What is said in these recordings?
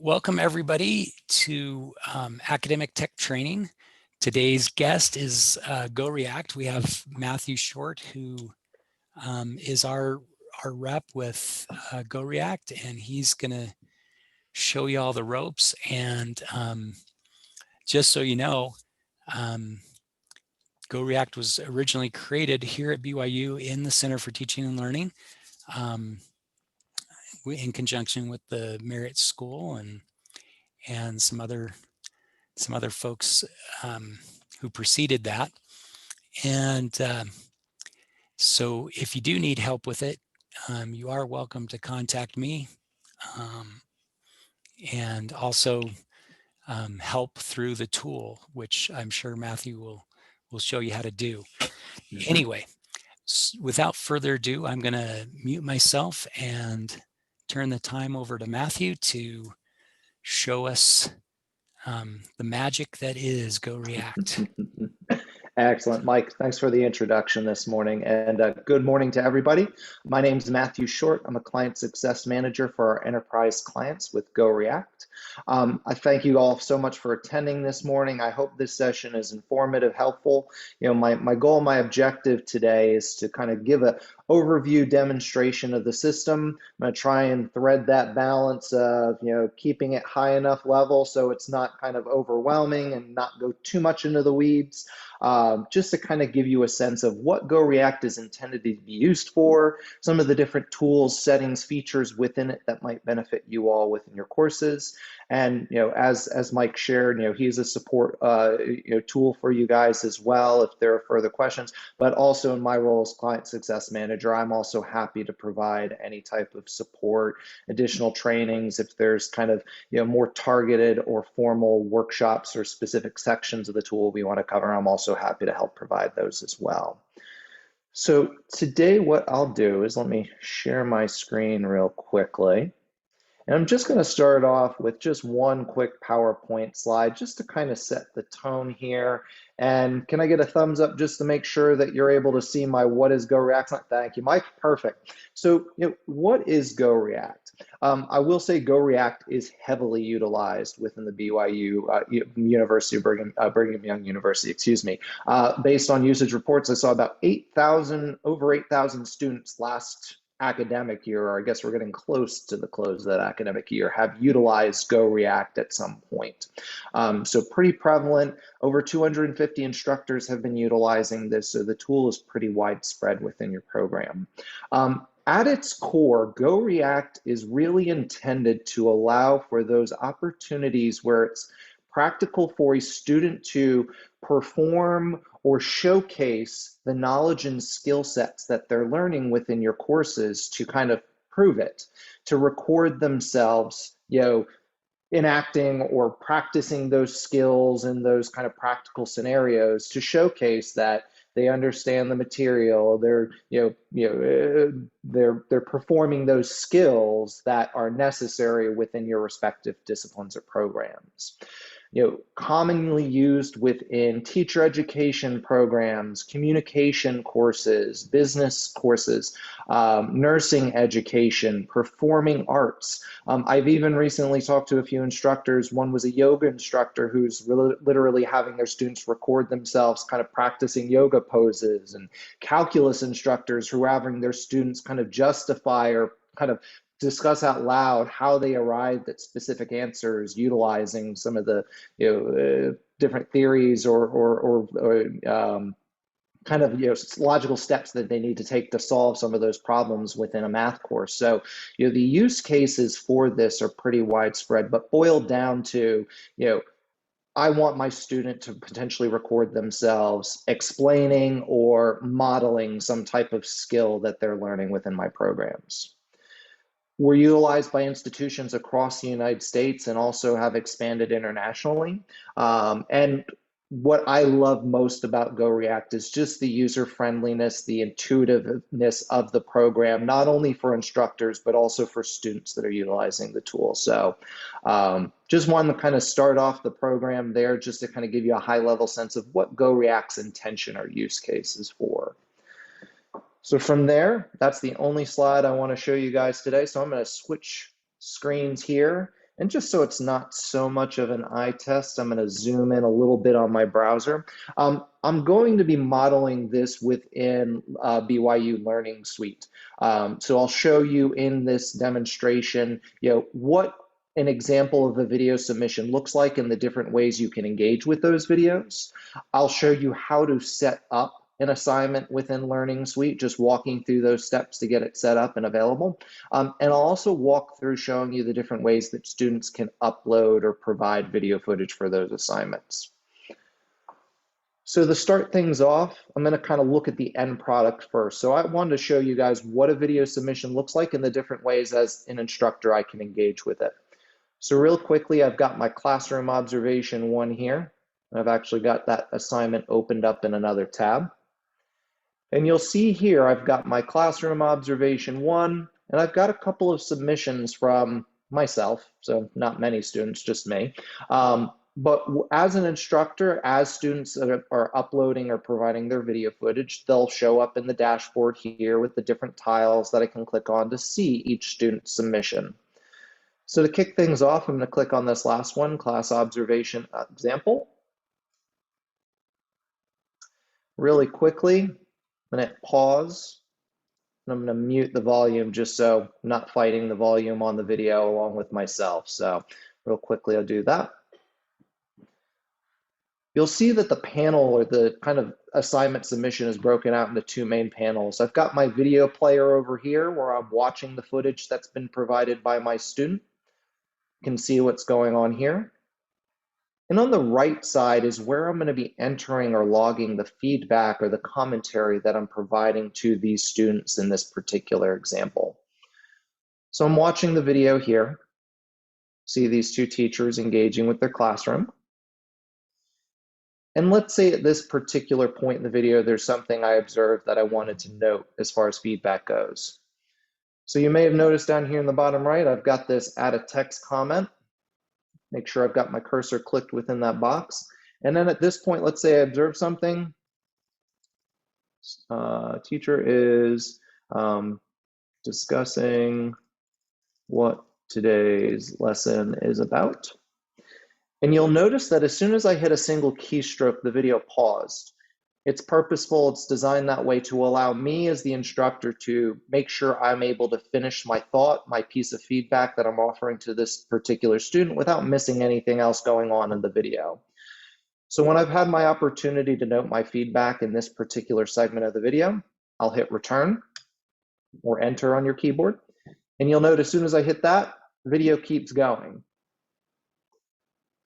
Welcome everybody to Academic Tech Training. Today's guest is GoReact. We have Matthew Short, who is our rep with GoReact, and he's gonna show you all the ropes. And just so you know, GoReact was originally created here at BYU in the Center for Teaching and Learning, in conjunction with the Marriott School and some other folks who preceded that. And so if you do need help with it, you are welcome to contact me, and also help through the tool, which I'm sure Matthew will show you how to do. Anyway, without further ado, I'm going to mute myself and turn the time over to Matthew to show us the magic that is GoReact. Excellent, Mike. Thanks for the introduction this morning, and good morning to everybody. My name is Matthew Short. I'm a client success manager for our enterprise clients with GoReact. I thank you all so much for attending this morning. I hope this session is informative, helpful. You know, my goal, my objective today is to kind of give an overview demonstration of the system. I'm going to try and thread that balance of, keeping it high enough level so it's not kind of overwhelming and not go too much into the weeds. Just to kind of give you a sense of what GoReact is intended to be used for, some of the different tools, settings, features within it that might benefit you all within your courses. And as Mike shared, he's a support tool for you guys as well if there are further questions. But also in my role as client success manager, I'm also happy to provide any type of support, additional trainings if there's kind of more targeted or formal workshops or specific sections of the tool we want to cover. I'm also happy to help provide those as well. So today what I'll do is let me share my screen real quickly. And I'm just going to start off with just one quick PowerPoint slide just to kind of set the tone here. And can I get a thumbs up just to make sure that you're able to see my what is GoReact? Thank you, Mike. Perfect. So what is GoReact? I will say GoReact is heavily utilized within the BYU University, Brigham Young University, excuse me. Based on usage reports, I saw about over 8,000 students last academic year, or I guess we're getting close to the close of that academic year, have utilized GoReact at some point. So pretty prevalent. Over 250 instructors have been utilizing this, so the tool is pretty widespread within your program. At its core, GoReact is really intended to allow for those opportunities where it's practical for a student to perform or showcase the knowledge and skill sets that they're learning within your courses to kind of prove it, to record themselves, enacting or practicing those skills in those kind of practical scenarios to showcase that they understand the material, they're performing those skills that are necessary within your respective disciplines or programs. Commonly used within teacher education programs, communication courses, business courses, nursing education, performing arts. I've even recently talked to a few instructors. One was a yoga instructor who's literally having their students record themselves kind of practicing yoga poses, and calculus instructors who are having their students kind of justify or kind of discuss out loud how they arrived at specific answers utilizing some of the different theories or kind of logical steps that they need to take to solve some of those problems within a math course. So the use cases for this are pretty widespread, but boiled down to I want my student to potentially record themselves explaining or modeling some type of skill that they're learning within my programs. We're utilized by institutions across the United States and also have expanded internationally. And what I love most about GoReact is just the user friendliness, the intuitiveness of the program, not only for instructors, but also for students that are utilizing the tool. So just wanted to kind of start off the program there just to kind of give you a high level sense of what GoReact's intention or use case is for. So from there, that's the only slide I want to show you guys today. So I'm going to switch screens here And just so it's not so much of an eye test, I'm going to zoom in a little bit on my browser. I'm going to be modeling this within BYU Learning Suite. So I'll show you in this demonstration, what an example of a video submission looks like and the different ways you can engage with those videos. I'll show you how to set up an assignment within Learning Suite, just walking through those steps to get it set up and available. And I'll also walk through showing you the different ways that students can upload or provide video footage for those assignments. So to start things off, I'm going to kind of look at the end product first. So I wanted to show you guys what a video submission looks like and the different ways as an instructor I can engage with it. So real quickly, I've got my classroom observation 1 here. I've actually got that assignment opened up in another tab. And you'll see here, I've got my classroom observation 1, and I've got a couple of submissions from myself, so not many students, just me. But as an instructor, as students are uploading or providing their video footage, they'll show up in the dashboard here with the different tiles that I can click on to see each student's submission. So to kick things off, I'm going to click on this last one, class observation example. Really quickly, I'm going to pause, and I'm going to mute the volume just so I'm not fighting the volume on the video along with myself. So real quickly, I'll do that. You'll see that the panel or the kind of assignment submission is broken out into 2 main panels. I've got my video player over here where I'm watching the footage that's been provided by my student. You can see what's going on here. And on the right side is where I'm going to be entering or logging the feedback or the commentary that I'm providing to these students in this particular example. So I'm watching the video here. See these 2 teachers engaging with their classroom. And let's say at this particular point in the video, there's something I observed that I wanted to note as far as feedback goes. So you may have noticed down here in the bottom right, I've got this add a text comment. Make sure I've got my cursor clicked within that box. And then at this point, let's say I observe something. Teacher is discussing what today's lesson is about. And you'll notice that as soon as I hit a single keystroke, the video paused. It's purposeful, it's designed that way to allow me as the instructor to make sure I'm able to finish my thought, my piece of feedback that I'm offering to this particular student without missing anything else going on in the video. So when I've had my opportunity to note my feedback in this particular segment of the video, I'll hit return or enter on your keyboard. And you'll note as soon as I hit that, the video keeps going.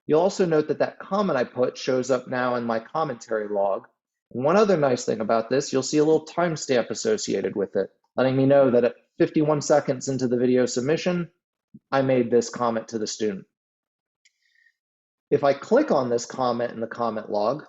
You'll also note that that comment I put shows up now in my commentary log. And one other nice thing about this, you'll see a little timestamp associated with it, letting me know that at 51 seconds into the video submission, I made this comment to the student. If I click on this comment in the comment log,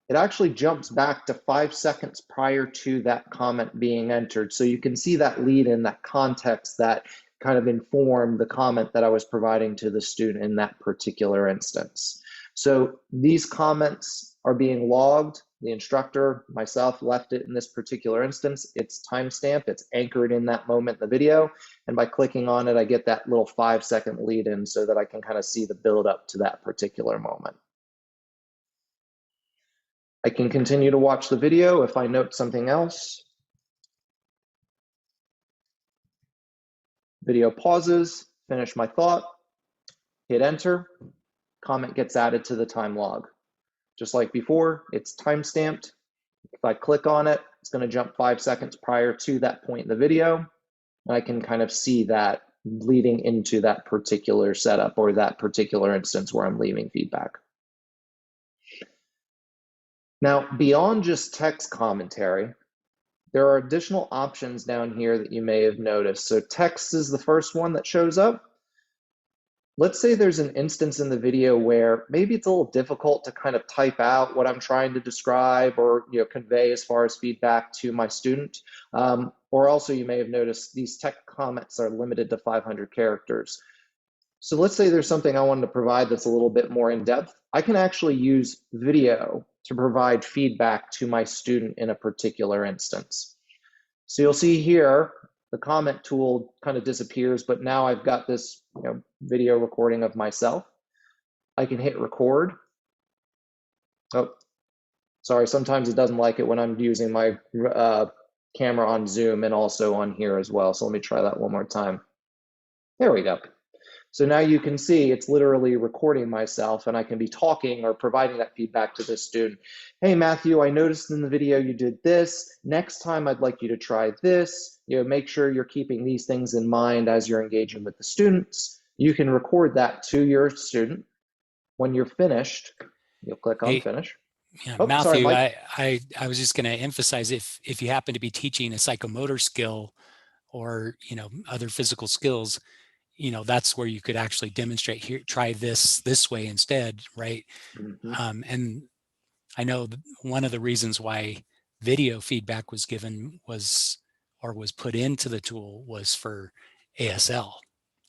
it actually jumps back to 5 seconds prior to that comment being entered. So you can see that lead in, that context that kind of informed the comment that I was providing to the student in that particular instance. So these comments are being logged. The instructor, myself, left it in this particular instance. It's timestamped, it's anchored in that moment in the video. And by clicking on it, I get that little 5-second lead in so that I can kind of see the build up to that particular moment. I can continue to watch the video if I note something else. Video pauses, finish my thought, hit enter, comment gets added to the time log. Just like before, it's timestamped. If I click on it, it's going to jump 5 seconds prior to that point in the video. And I can kind of see that leading into that particular setup or that particular instance where I'm leaving feedback. Now, beyond just text commentary, there are additional options down here that you may have noticed. So text is the first one that shows up. Let's say there's an instance in the video where maybe it's a little difficult to kind of type out what I'm trying to describe or convey as far as feedback to my student. Or also you may have noticed these text comments are limited to 500 characters. So let's say there's something I wanted to provide that's a little bit more in depth. I can actually use video to provide feedback to my student in a particular instance. So you'll see here, the comment tool kind of disappears, but now I've got this video recording of myself. I can hit record. Oh, sorry, sometimes it doesn't like it when I'm using my camera on Zoom and also on here as well. So let me try that one more time. There we go. So now you can see it's literally recording myself, and I can be talking or providing that feedback to this student. Hey, Matthew, I noticed in the video you did this. Next time I'd like you to try this. Make sure you're keeping these things in mind as you're engaging with the students. You can record that to your student. When you're finished, you'll click on Hey, finish. yeah, Oh, sorry, Matthew, Mike. I was just going to emphasize if you happen to be teaching a psychomotor skill or other physical skills, that's where you could actually demonstrate here, try this way instead, right? Mm-hmm. And I know one of the reasons why video feedback was given was put into the tool was for ASL,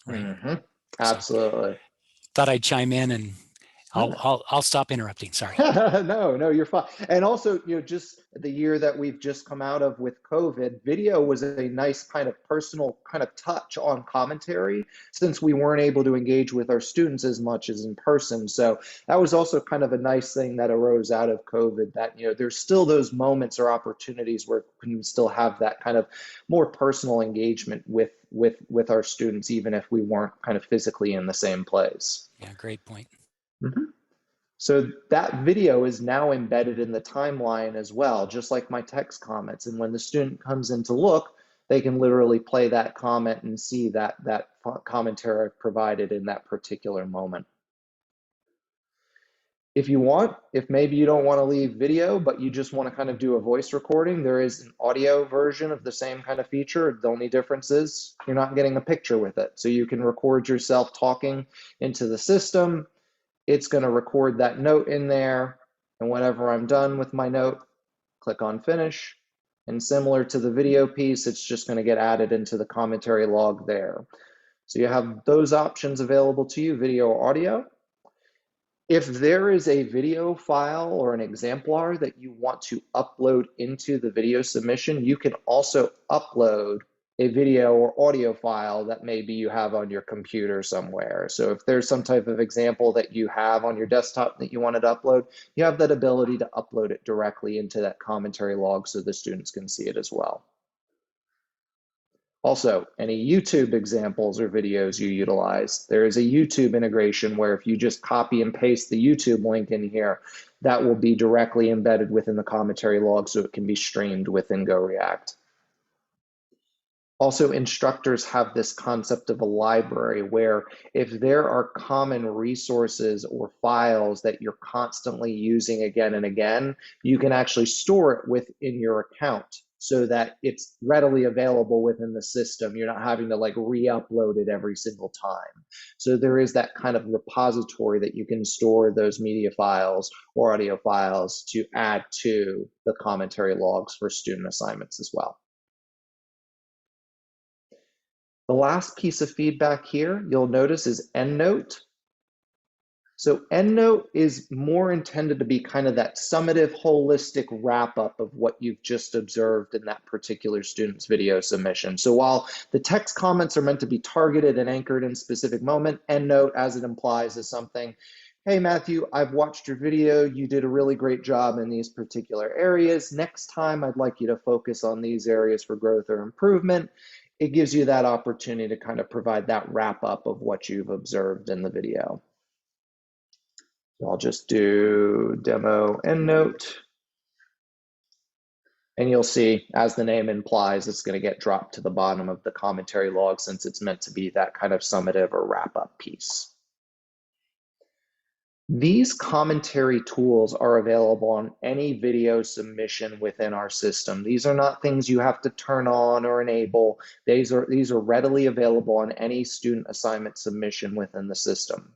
right? Mm-hmm. So Absolutely. thought I'd chime in, and Yeah. I'll stop interrupting. Sorry. No, you're fine. And also, just the year that we've just come out of with COVID, video was a nice kind of personal kind of touch on commentary since we weren't able to engage with our students as much as in person. So that was also kind of a nice thing that arose out of COVID, that, there's still those moments or opportunities where we can still have that kind of more personal engagement with our students, even if we weren't kind of physically in the same place. Yeah, great point. Mhm. So that video is now embedded in the timeline as well, just like my text comments. And when the student comes in to look, they can literally play that comment and see that commentary I've provided in that particular moment. If you want, if maybe you don't want to leave video, but you just want to kind of do a voice recording, there is an audio version of the same kind of feature. The only difference is you're not getting a picture with it. So you can record yourself talking into the system. It's going to record that note in there. And whenever I'm done with my note, click on finish. And similar to the video piece, it's just going to get added into the commentary log there. So you have those options available to you, video or audio. If there is a video file or an exemplar that you want to upload into the video submission, you can also upload a video or audio file that maybe you have on your computer somewhere. So if there's some type of example that you have on your desktop that you wanted to upload, you have that ability to upload it directly into that commentary log so the students can see it as well. Also, any YouTube examples or videos you utilize, there is a YouTube integration where if you just copy and paste the YouTube link in here, that will be directly embedded within the commentary log so it can be streamed within GoReact. Also, instructors have this concept of a library where if there are common resources or files that you're constantly using again and again, you can actually store it within your account so that it's readily available within the system. You're not having to re-upload it every single time. So there is that kind of repository that you can store those media files or audio files to add to the commentary logs for student assignments as well. The last piece of feedback here you'll notice is EndNote. So EndNote is more intended to be kind of that summative, holistic wrap-up of what you've just observed in that particular student's video submission. So while the text comments are meant to be targeted and anchored in a specific moment, EndNote, as it implies, is something, hey, Matthew, I've watched your video. You did a really great job in these particular areas. Next time, I'd like you to focus on these areas for growth or improvement. It gives you that opportunity to kind of provide that wrap up of what you've observed in the video. So I'll just do demo EndNote. And you'll see, as the name implies, it's going to get dropped to the bottom of the commentary log since it's meant to be that kind of summative or wrap up piece. These commentary tools are available on any video submission within our system. These are not things you have to turn on or enable. These are readily available on any student assignment submission within the system.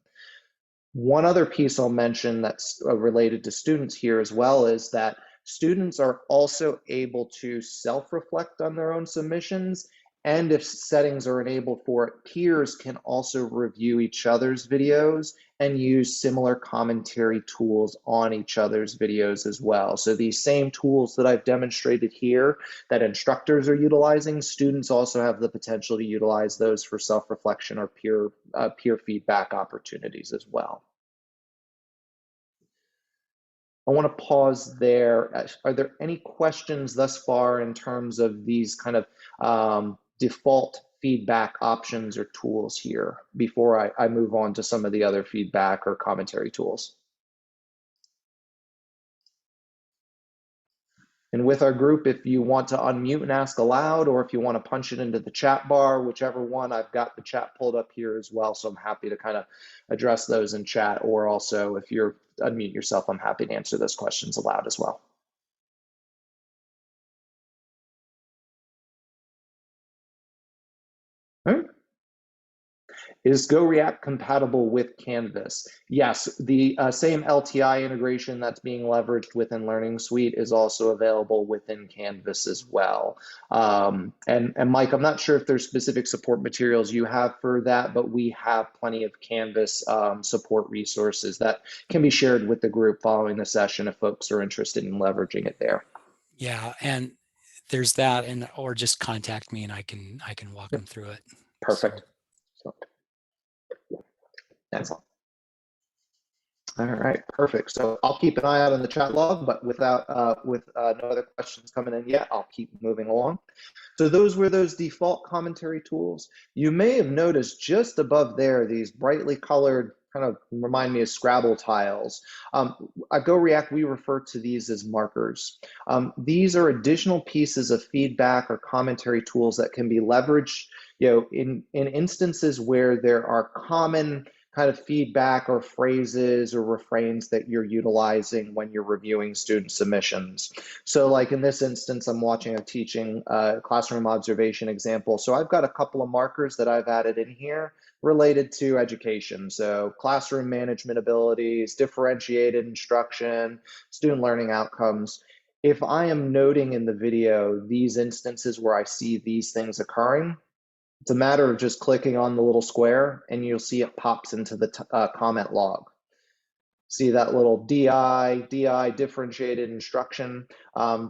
One other piece I'll mention that's related to students here as well is that students are also able to self-reflect on their own submissions And if settings are enabled for it, peers can also review each other's videos and use similar commentary tools on each other's videos as well. So these same tools that I've demonstrated here that instructors are utilizing, students also have the potential to utilize those for self-reflection or peer feedback opportunities as well. I want to pause there. Are there any questions thus far in terms of these kind of default feedback options or tools here before I move on to some of the other feedback or commentary tools? And with our group, if you want to unmute and ask aloud, or if you want to punch it into the chat bar, whichever one, I've got the chat pulled up here as well. So I'm happy to kind of address those in chat, or also if you're unmute yourself, I'm happy to answer those questions aloud as well. All right. Is GoReact compatible with Canvas? Yes, the same LTI integration that's being leveraged within Learning Suite is also available within Canvas as well. And Mike, I'm not sure if there's specific support materials you have for that, but we have plenty of Canvas support resources that can be shared with the group following the session if folks are interested in leveraging it there. Yeah, and there's that, and or just contact me and I can walk them through it. Perfect. So, excellent. All right, perfect. So I'll keep an eye out on the chat log, but with no other questions coming in yet, I'll keep moving along. So those were those default commentary tools. You may have noticed just above there, these brightly colored, kind of remind me of Scrabble tiles. At GoReact, we refer to these as markers. These are additional pieces of feedback or commentary tools that can be leveraged, in instances where there are common kind of feedback or phrases or refrains that you're utilizing when you're reviewing student submissions. So like in this instance, I'm watching a teaching classroom observation example. So I've got a couple of markers that I've added in here related to education. So classroom management abilities, differentiated instruction, student learning outcomes. If I am noting in the video these instances where I see these things occurring, it's a matter of just clicking on the little square and you'll see it pops into the comment log. See that little DI differentiated instruction,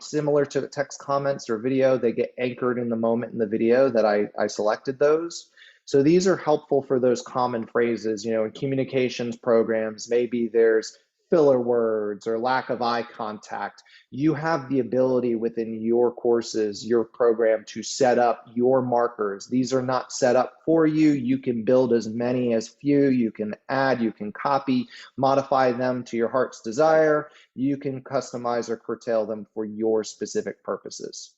similar to text comments or video, they get anchored in the moment in the video that I selected those. So these are helpful for those common phrases, in communications programs, maybe there's filler words or lack of eye contact. You have the ability within your courses, your program, to set up your markers. These are not set up for you. You can build as many as few. You can add, you can copy, modify them to your heart's desire. You can customize or curtail them for your specific purposes.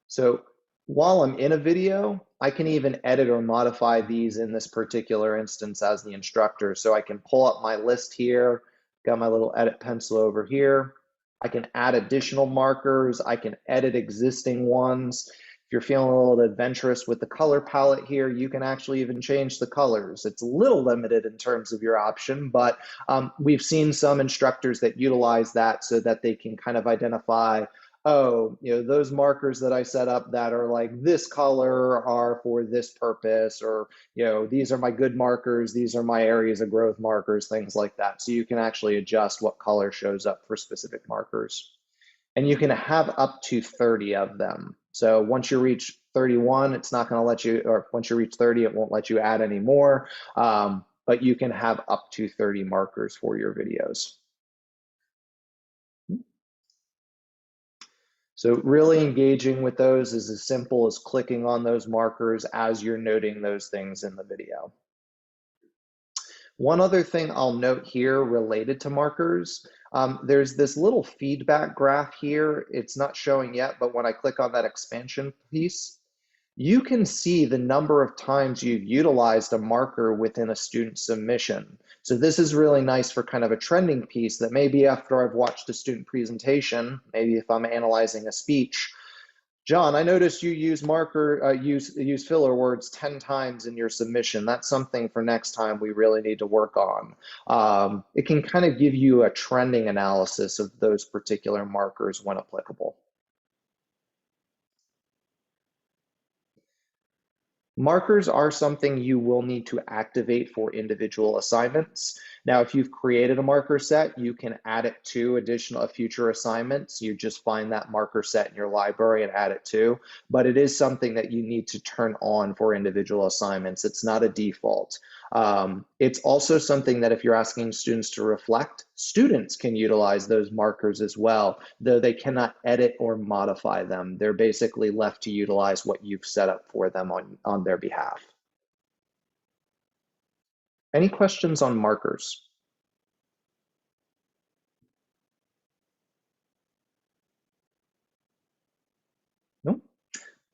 So while I'm in a video, I can even edit or modify these in this particular instance as the instructor. So I can pull up my list here, got my little edit pencil over here. I can add additional markers. I can edit existing ones. If you're feeling a little adventurous with the color palette here, you can actually even change the colors. It's a little limited in terms of your option, but we've seen some instructors that utilize that so that they can kind of identify, oh, those markers that I set up that are like this color are for this purpose, or, these are my good markers, these are my areas of growth markers, things like that. So you can actually adjust what color shows up for specific markers. And you can have up to 30 of them. So once you reach 31, it's not going to let you, or once you reach 30, it won't let you add any more. But you can have up to 30 markers for your videos. So really engaging with those is as simple as clicking on those markers as you're noting those things in the video. One other thing I'll note here related to markers, there's this little feedback graph here. It's not showing yet, but when I click on that expansion piece, you can see the number of times you've utilized a marker within a student submission. So this is really nice for kind of a trending piece that maybe after I've watched a student presentation, maybe if I'm analyzing a speech, John, I noticed you use use filler words 10 times in your submission. That's something for next time we really need to work on. It can kind of give you a trending analysis of those particular markers when applicable. Markers are something you will need to activate for individual assignments. Now, if you've created a marker set, you can add it to additional future assignments. You just find that marker set in your library and add it to, but it is something that you need to turn on for individual assignments. It's not a default. It's also something that if you're asking students to reflect, students can utilize those markers as well, though they cannot edit or modify them. They're basically left to utilize what you've set up for them on their behalf. Any questions on markers? No?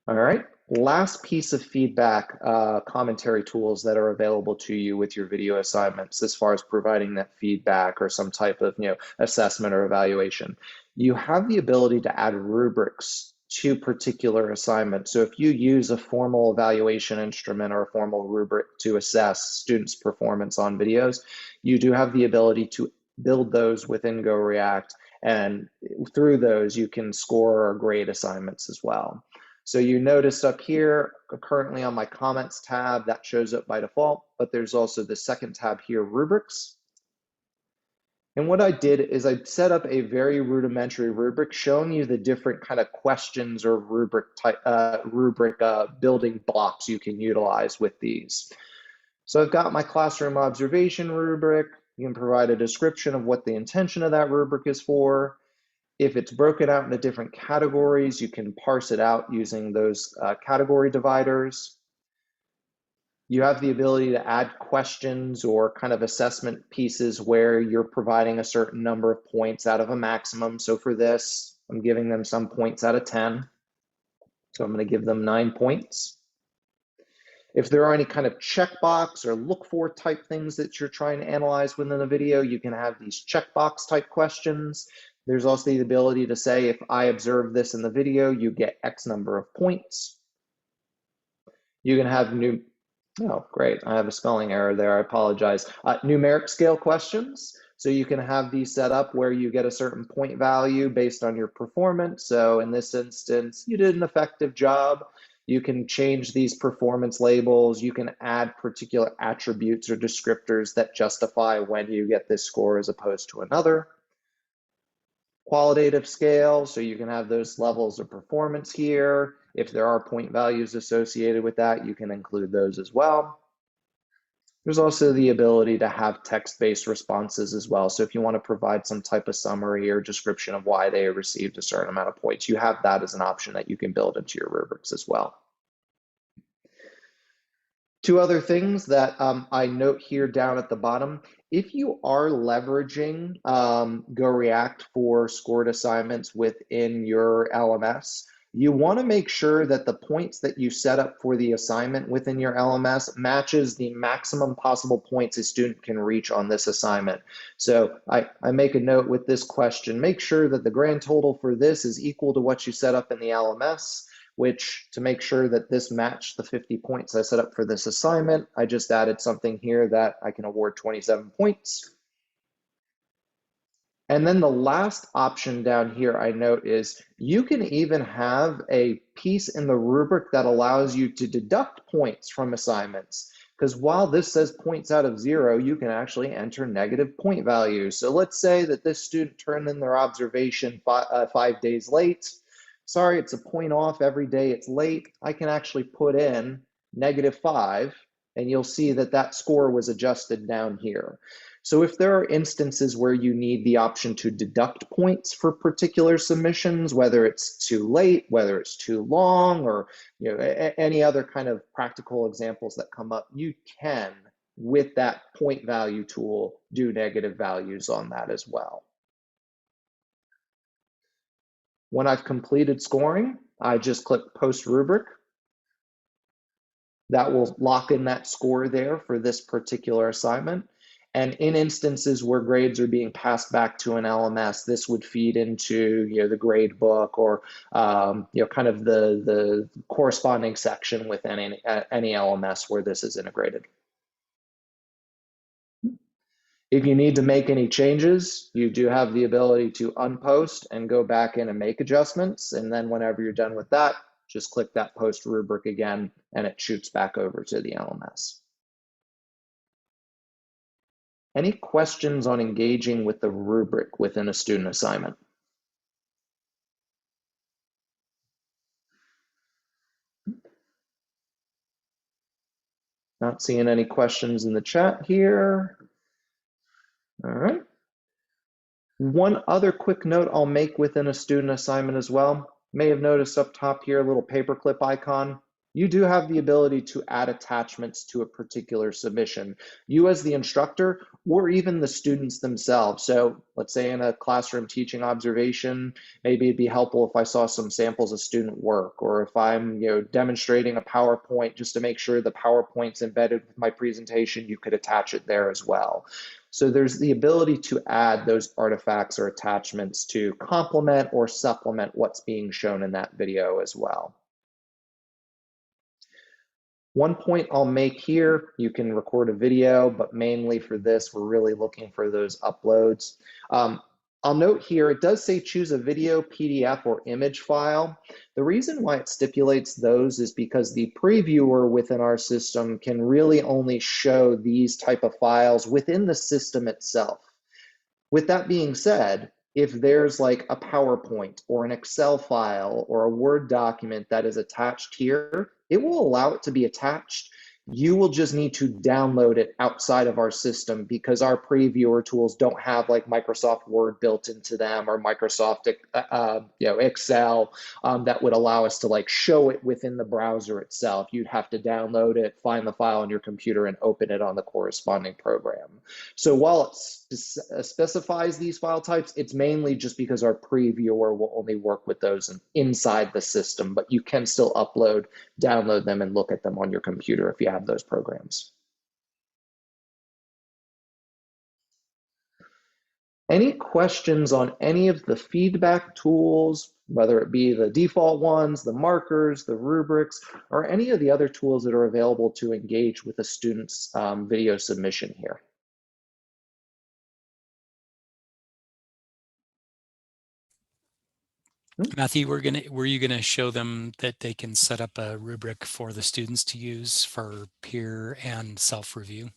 All right. Last piece of feedback, commentary tools that are available to you with your video assignments as far as providing that feedback or some type of assessment or evaluation. You have the ability to add rubrics to particular assignments. So if you use a formal evaluation instrument or a formal rubric to assess students' performance on videos, you do have the ability to build those within GoReact, and through those you can score or grade assignments as well. So you notice up here, currently on my comments tab, that shows up by default, but there's also the second tab here, rubrics. And what I did is I set up a very rudimentary rubric showing you the different kind of questions or rubric type, building blocks you can utilize with these. So I've got my classroom observation rubric. You can provide a description of what the intention of that rubric is for. If it's broken out into different categories, you can parse it out using those category dividers. You have the ability to add questions or kind of assessment pieces where you're providing a certain number of points out of a maximum. So for this, I'm giving them some points out of 10. So I'm going to give them 9 points. If there are any kind of checkbox or look for type things that you're trying to analyze within a video, you can have these checkbox type questions. There's also the ability to say, if I observe this in the video, you get X number of points. You can have oh, great, I have a spelling error there, I apologize. Numeric scale questions. So you can have these set up where you get a certain point value based on your performance. So in this instance, you did an effective job. You can change these performance labels. You can add particular attributes or descriptors that justify when you get this score as opposed to another. Qualitative scale, so you can have those levels of performance here. If there are point values associated with that, you can include those as well. There's also the ability to have text-based responses as well. So if you want to provide some type of summary or description of why they received a certain amount of points, you have that as an option that you can build into your rubrics as well. Two other things that I note here down at the bottom. If you are leveraging GoReact for scored assignments within your LMS, you want to make sure that the points that you set up for the assignment within your LMS matches the maximum possible points a student can reach on this assignment. So I make a note with this question, make sure that the grand total for this is equal to what you set up in the LMS, which to make sure that this matched the 50 points I set up for this assignment, I just added something here that I can award 27 points. And then the last option down here I note is you can even have a piece in the rubric that allows you to deduct points from assignments. Because while this says points out of 0, you can actually enter negative point values. So let's say that this student turned in their observation 5 days late. Sorry, it's a point off every day it's late. I can actually put in -5, and you'll see that that score was adjusted down here. So if there are instances where you need the option to deduct points for particular submissions, whether it's too late, whether it's too long, or any other kind of practical examples that come up, you can, with that point value tool, do negative values on that as well. When I've completed scoring, I just click Post Rubric. That will lock in that score there for this particular assignment. And in instances where grades are being passed back to an LMS, this would feed into the grade book or kind of the corresponding section within any LMS where this is integrated. If you need to make any changes, you do have the ability to unpost and go back in and make adjustments. And then whenever you're done with that, just click that post rubric again, and it shoots back over to the LMS. Any questions on engaging with the rubric within a student assignment? Not seeing any questions in the chat here. All right. One other quick note I'll make within a student assignment as well. May have noticed up top here a little paperclip icon. You do have the ability to add attachments to a particular submission. You as the instructor or even the students themselves. So let's say in a classroom teaching observation, maybe it'd be helpful if I saw some samples of student work, or if I'm demonstrating a PowerPoint, just to make sure the PowerPoint's embedded with my presentation, you could attach it there as well. So there's the ability to add those artifacts or attachments to complement or supplement what's being shown in that video as well. One point I'll make here, you can record a video, but mainly for this, we're really looking for those uploads. I'll note here, it does say choose a video, PDF, or image file. The reason why it stipulates those is because the previewer within our system can really only show these type of files within the system itself. With that being said, if there's like a PowerPoint or an Excel file or a Word document that is attached here, it will allow it to be attached. You will just need to download it outside of our system because our previewer tools don't have like Microsoft Word built into them or Microsoft Excel that would allow us to like show it within the browser itself. You'd have to download it, find the file on your computer, and open it on the corresponding program. So while it specifies these file types, it's mainly just because our previewer will only work with those inside the system, but you can still upload, download them, and look at them on your computer if you have those programs. Any questions on any of the feedback tools, whether it be the default ones, the markers, the rubrics, or any of the other tools that are available to engage with a student's video submission here? Matthew, were you gonna show them that they can set up a rubric for the students to use for peer and self-review?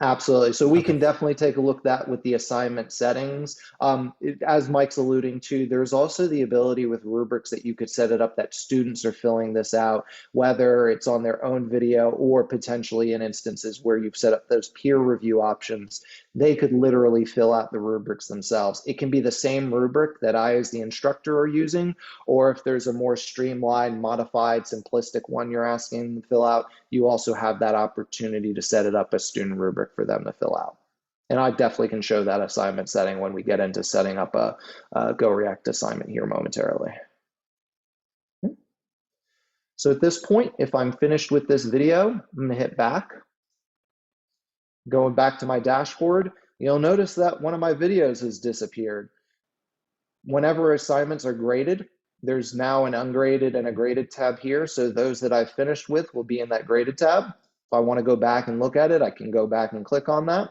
Absolutely. So we Okay. can definitely take a look at that with the assignment settings. As Mike's alluding to, there's also the ability with rubrics that you could set it up that students are filling this out, whether it's on their own video or potentially in instances where you've set up those peer review options. They could literally fill out the rubrics themselves. It can be the same rubric that I, as the instructor, are using, or if there's a more streamlined, modified, simplistic one you're asking them to fill out, you also have that opportunity to set it up as student rubric for them to fill out. And I definitely can show that assignment setting when we get into setting up a GoReact assignment here momentarily. So at this point, if I'm finished with this video, I'm gonna hit back. Going back to my dashboard, you'll notice that one of my videos has disappeared. Whenever assignments are graded, there's now an ungraded and a graded tab here. So those that I've finished with will be in that graded tab. If I want to go back and look at it, I can go back and click on that.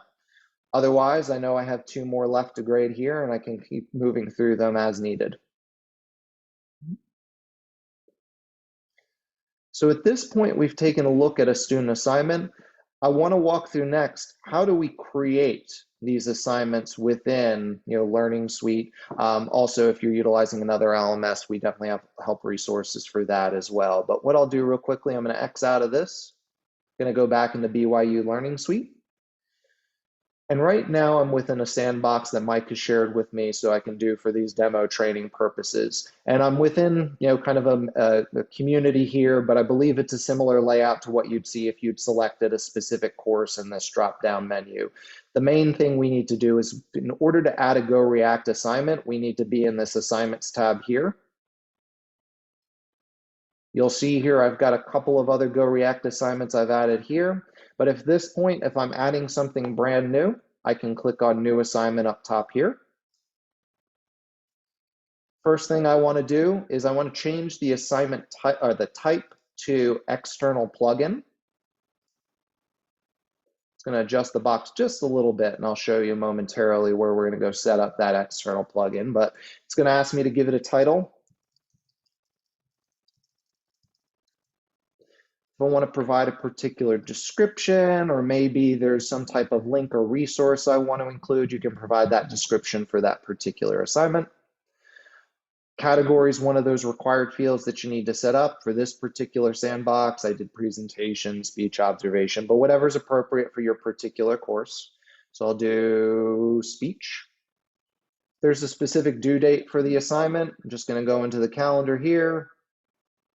Otherwise, I know I have 2 more left to grade here, and I can keep moving through them as needed. So at this point, we've taken a look at a student assignment. I want to walk through next, how do we create these assignments within Learning Suite? Also, if you're utilizing another LMS, we definitely have help resources for that as well. But what I'll do real quickly, I'm going to X out of this. I'm going to go back into BYU Learning Suite. And right now I'm within a sandbox that Mike has shared with me so I can do for these demo training purposes. And I'm within, kind of a community here, but I believe it's a similar layout to what you'd see if you'd selected a specific course in this drop-down menu. The main thing we need to do is, in order to add a GoReact assignment, we need to be in this Assignments tab here. You'll see here I've got a couple of other GoReact assignments I've added here. But at this point, if I'm adding something brand new, I can click on New Assignment up top here. First thing I want to do is I want to change the assignment type, or the type, to External Plugin. It's going to adjust the box just a little bit, and I'll show you momentarily where we're going to go set up that external plugin. But it's going to ask me to give it a title. If I want to provide a particular description, or maybe there's some type of link or resource I want to include, you can provide that description for that particular assignment. Category is one of those required fields that you need to set up. For this particular sandbox, I did presentation, speech, observation, but whatever's appropriate for your particular course. So I'll do speech. There's a specific due date for the assignment. I'm just going to go into the calendar here,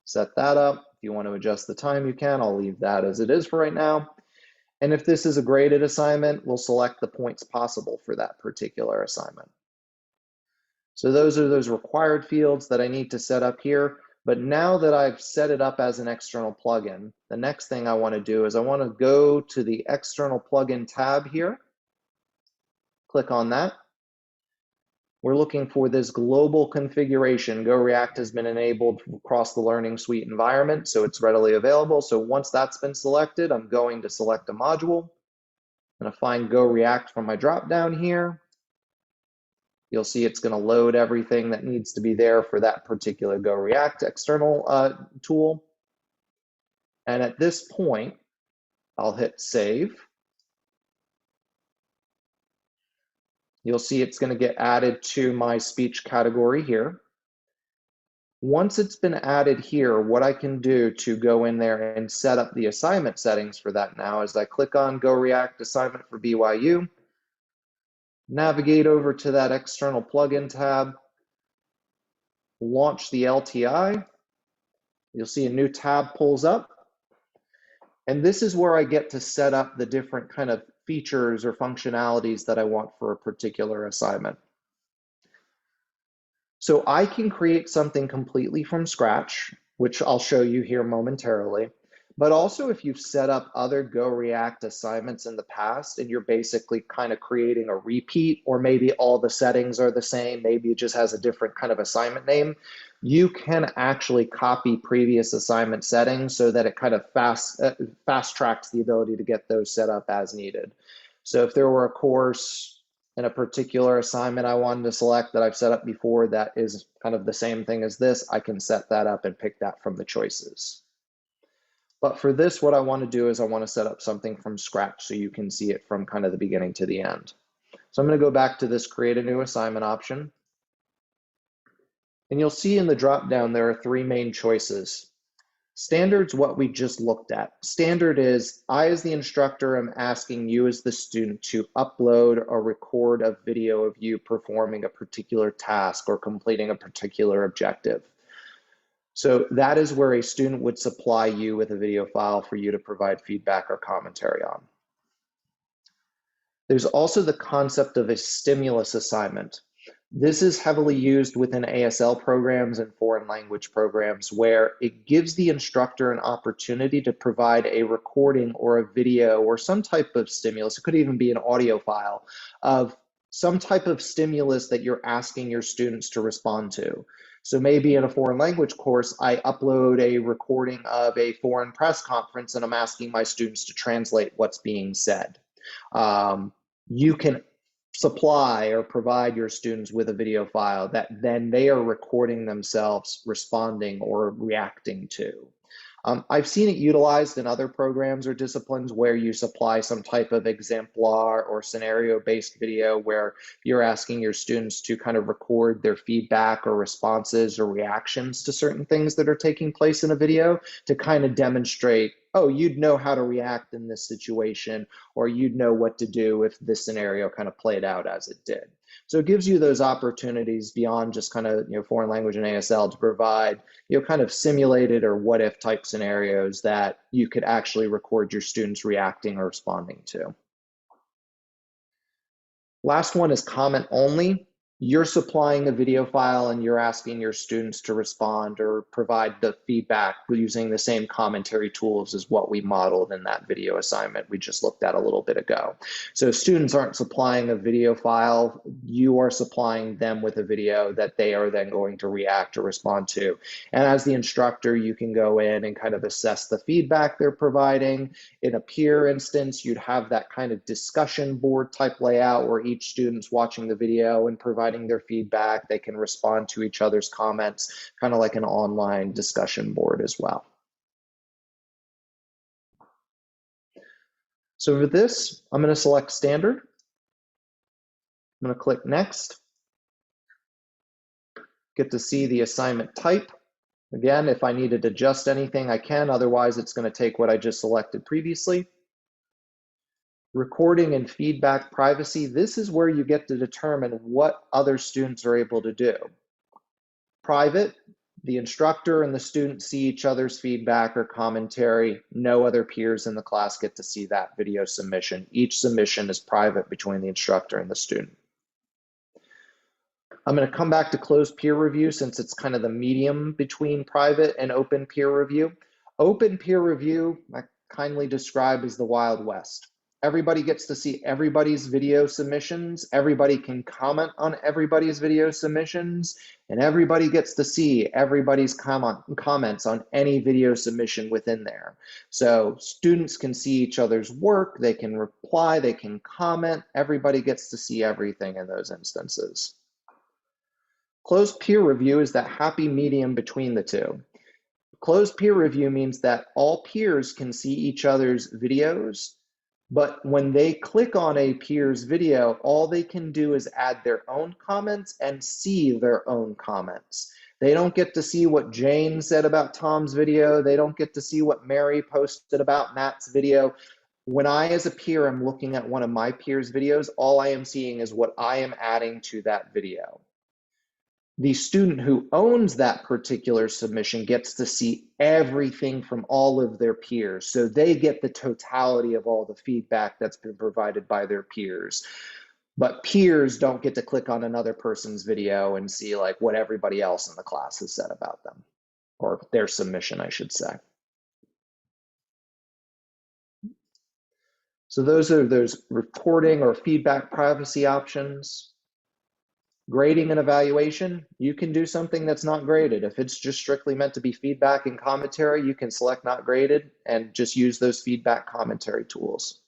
set that up. If you want to adjust the time, you can. I'll leave that as it is for right now. And if this is a graded assignment, we'll select the points possible for that particular assignment. So those are those required fields that I need to set up here. But now that I've set it up as an external plugin, the next thing I want to do is I want to go to the external plugin tab here. Click on that. We're looking for this global configuration. GoReact has been enabled across the Learning Suite environment, so it's readily available. So once that's been selected, I'm going to select a module. I'm going to find GoReact from my drop-down here. You'll see it's going to load everything that needs to be there for that particular GoReact external tool. And at this point, I'll hit save. You'll see it's going to get added to my speech category here. Once it's been added here, what I can do to go in there and set up the assignment settings for that now is I click on GoReact assignment for BYU. Navigate over to that external plugin tab, launch the LTI. You'll see a new tab pulls up. And this is where I get to set up the different kind of features or functionalities that I want for a particular assignment. So I can create something completely from scratch, which I'll show you here momentarily. But also if you've set up other GoReact assignments in the past and you're basically kind of creating a repeat, or maybe all the settings are the same, maybe it just has a different kind of assignment name, you can actually copy previous assignment settings so that it kind of fast tracks the ability to get those set up as needed. So if there were a course and a particular assignment I wanted to select that I've set up before that is kind of the same thing as this, I can set that up and pick that from the choices. But for this, what I want to do is I want to set up something from scratch so you can see it from kind of the beginning to the end. So I'm going to go back to this create a new assignment option. And you'll see in the drop down there are three main choices. Standard's what we just looked at. Standard is I as the instructor am asking you as the student to upload or record a video of you performing a particular task or completing a particular objective. So that is where a student would supply you with a video file for you to provide feedback or commentary on. There's also the concept of a stimulus assignment. This is heavily used within ASL programs and foreign language programs where it gives the instructor an opportunity to provide a recording or a video or some type of stimulus. It could even be an audio file of some type of stimulus that you're asking your students to respond to. So maybe in a foreign language course, I upload a recording of a foreign press conference and I'm asking my students to translate what's being said. You can supply or provide your students with a video file that then they are recording themselves responding or reacting to. I've seen it utilized in other programs or disciplines where you supply some type of exemplar or scenario-based video where you're asking your students to kind of record their feedback or responses or reactions to certain things that are taking place in a video to kind of demonstrate, oh, you'd know how to react in this situation, or you'd know what to do if this scenario kind of played out as it did. So it gives you those opportunities beyond just kind of, foreign language and ASL to provide, kind of simulated or what if type scenarios that you could actually record your students reacting or responding to. Last one is comment only. You're supplying a video file and you're asking your students to respond or provide the feedback using the same commentary tools as what we modeled in that video assignment we just looked at a little bit ago. So students aren't supplying a video file, you are supplying them with a video that they are then going to react or respond to. And as the instructor, you can go in and kind of assess the feedback they're providing. In a peer instance, you'd have that kind of discussion board type layout where each student's watching the video and providing their feedback. They can respond to each other's comments, kind of like an online discussion board as well. So for this, I'm going to select standard. I'm going to click next. Get to see the assignment type. Again, if I needed to adjust anything, I can. Otherwise, it's going to take what I just selected previously. Recording and feedback privacy. This is where you get to determine what other students are able to do. Private, the instructor and the student see each other's feedback or commentary. No other peers in the class get to see that video submission. Each submission is private between the instructor and the student. I'm going to come back to closed peer review since it's kind of the medium between private and open peer review. Open peer review, I kindly describe as the Wild West. Everybody gets to see everybody's video submissions. Everybody can comment on everybody's video submissions, and everybody gets to see everybody's comments on any video submission within there. So students can see each other's work, they can reply, they can comment. Everybody gets to see everything in those instances. Closed peer review is that happy medium between the two. Closed peer review means that all peers can see each other's videos, but when they click on a peer's video, all they can do is add their own comments and see their own comments. They don't get to see what Jane said about Tom's video. They don't get to see what Mary posted about Matt's video. When I, as a peer, am looking at one of my peers' videos, all I am seeing is what I am adding to that video. The student who owns that particular submission gets to see everything from all of their peers. So they get the totality of all the feedback that's been provided by their peers. But peers don't get to click on another person's video and see like what everybody else in the class has said about them, or their submission, I should say. So those are those reporting or feedback privacy options. Grading and evaluation, you can do something that's not graded. If it's just strictly meant to be feedback and commentary, you can select not graded and just use those feedback commentary tools.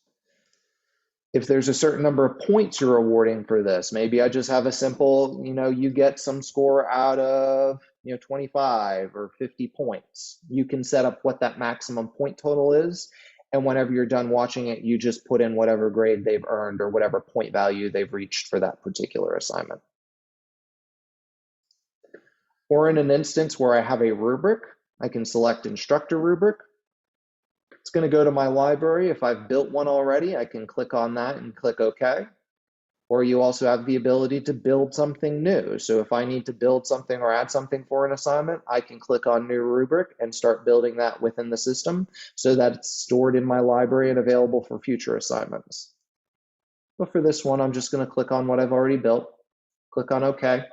If there's a certain number of points you're awarding for this, maybe I just have a simple, you get some score out of 25 or 50 points. You can set up what that maximum point total is. And whenever you're done watching it, you just put in whatever grade they've earned or whatever point value they've reached for that particular assignment. Or in an instance where I have a rubric, I can select instructor rubric. It's going to go to my library. If I've built one already, I can click on that and click OK. Or you also have the ability to build something new. So if I need to build something or add something for an assignment, I can click on new rubric and start building that within the system so that it's stored in my library and available for future assignments. But for this one, I'm just going to click on what I've already built, click on OK.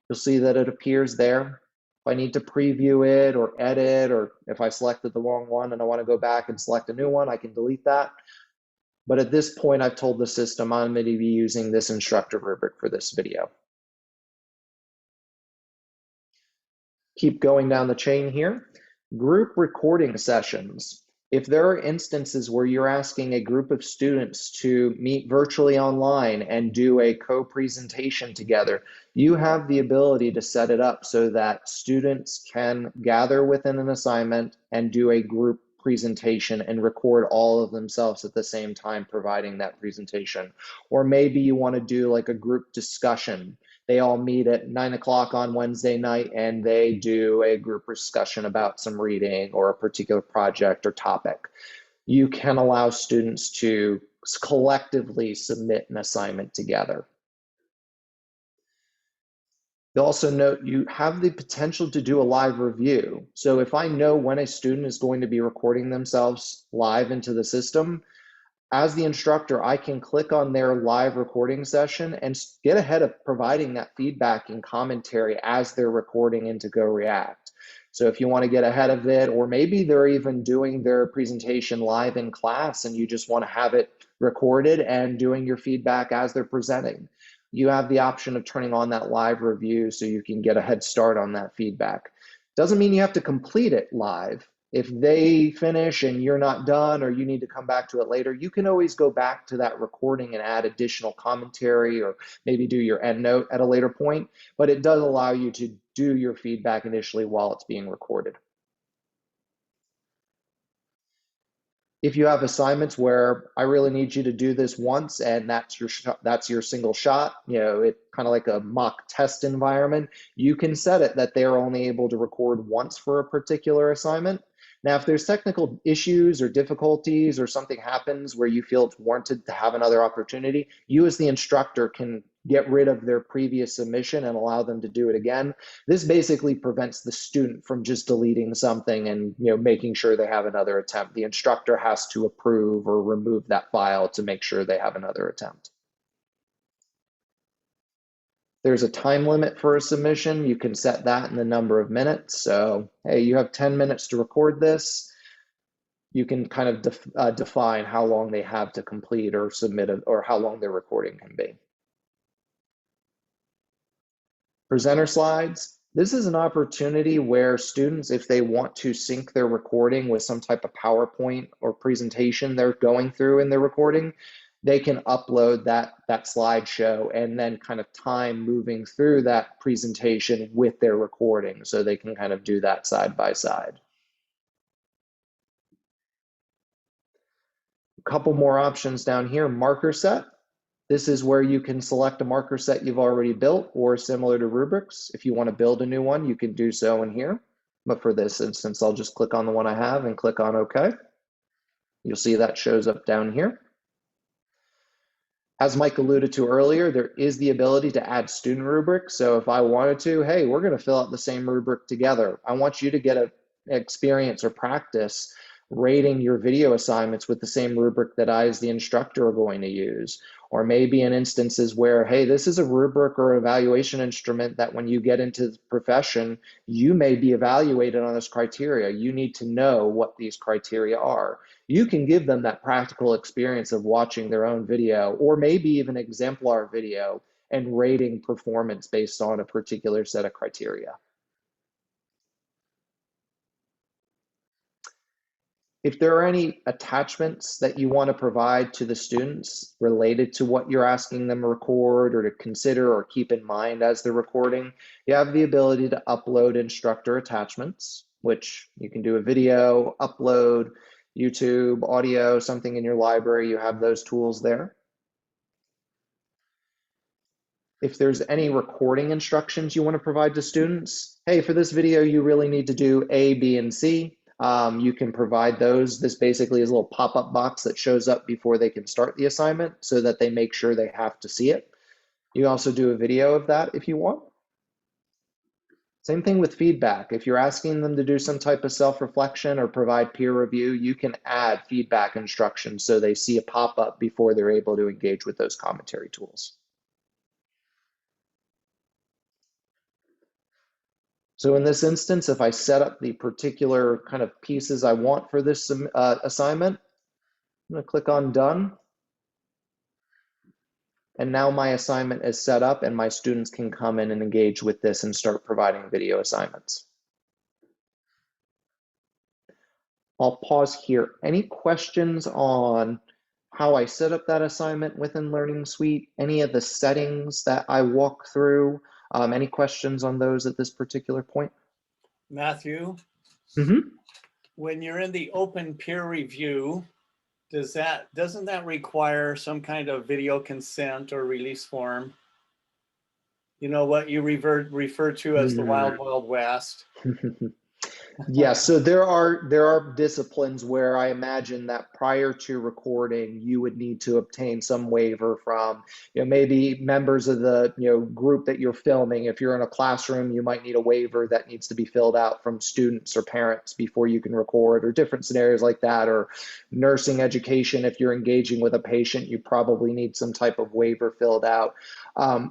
You'll see that it appears there. If I need to preview it or edit, or if I selected the wrong one and I want to go back and select a new one, I can delete that. But at this point, I've told the system I'm going to be using this instructor rubric for this video. Keep going down the chain here. Group recording sessions. If there are instances where you're asking a group of students to meet virtually online and do a co-presentation together, you have the ability to set it up so that students can gather within an assignment and do a group presentation and record all of themselves at the same time providing that presentation. Or maybe you want to do like a group discussion. They all meet at 9 o'clock on Wednesday night and they do a group discussion about some reading or a particular project or topic. You can allow students to collectively submit an assignment together. You'll also note you have the potential to do a live review. So if I know when a student is going to be recording themselves live into the system, as the instructor, I can click on their live recording session and get ahead of providing that feedback and commentary as they're recording into GoReact. So if you want to get ahead of it, or maybe they're even doing their presentation live in class and you just want to have it recorded and doing your feedback as they're presenting, you have the option of turning on that live review so you can get a head start on that feedback. Doesn't mean you have to complete it live. If they finish and you're not done or you need to come back to it later, you can always go back to that recording and add additional commentary or maybe do your endnote at a later point, but it does allow you to do your feedback initially while it's being recorded. If you have assignments where I really need you to do this once and that's your single shot, it kind of like a mock test environment, you can set it that they're only able to record once for a particular assignment. Now, if there's technical issues or difficulties or something happens where you feel it's warranted to have another opportunity, you as the instructor can get rid of their previous submission and allow them to do it again. This basically prevents the student from just deleting something and making sure they have another attempt. The instructor has to approve or remove that file to make sure they have another attempt. There's a time limit for a submission. You can set that in the number of minutes. So, hey, you have 10 minutes to record this. You can kind of define how long they have to complete or submit it, or how long their recording can be. Presenter slides. This is an opportunity where students, if they want to sync their recording with some type of PowerPoint or presentation they're going through in their recording, they can upload that slideshow and then kind of time moving through that presentation with their recording, so they can kind of do that side by side. A couple more options down here. Marker set. This is where you can select a marker set you've already built, or similar to rubrics. If you want to build a new one, you can do so in here. But for this instance, I'll just click on the one I have and click on OK. You'll see that shows up down here. As Mike alluded to earlier, there is the ability to add student rubrics. So if I wanted to, hey, we're going to fill out the same rubric together. I want you to get an experience or practice rating your video assignments with the same rubric that I as the instructor are going to use. Or maybe in instances where, hey, this is a rubric or evaluation instrument that when you get into the profession, you may be evaluated on this criteria. You need to know what these criteria are. You can give them that practical experience of watching their own video, or maybe even exemplar video, and rating performance based on a particular set of criteria. If there are any attachments that you want to provide to the students related to what you're asking them to record or to consider or keep in mind as they're recording, you have the ability to upload instructor attachments, which you can do a video, upload, YouTube, audio, something in your library. You have those tools there. If there's any recording instructions you want to provide to students, hey, for this video, you really need to do A, B, and C. You can provide those. This basically is a little pop-up box that shows up before they can start the assignment so that they make sure they have to see it. You also do a video of that if you want. Same thing with feedback. If you're asking them to do some type of self-reflection or provide peer review, you can add feedback instructions so they see a pop-up before they're able to engage with those commentary tools. So in this instance, if I set up the particular kind of pieces I want for this assignment, I'm going to click on Done. And now my assignment is set up and my students can come in and engage with this and start providing video assignments. I'll pause here. Any questions on how I set up that assignment within Learning Suite? Any of the settings that I walk through? Any questions on those at this particular point? Matthew, when you're in the open peer review, doesn't that require some kind of video consent or release form? You know what you refer to as the Wild Wild West. Yeah, so there are disciplines where I imagine that prior to recording, you would need to obtain some waiver from, maybe members of the, group that you're filming. If you're in a classroom, you might need a waiver that needs to be filled out from students or parents before you can record, or different scenarios like that, or nursing education. If you're engaging with a patient, you probably need some type of waiver filled out.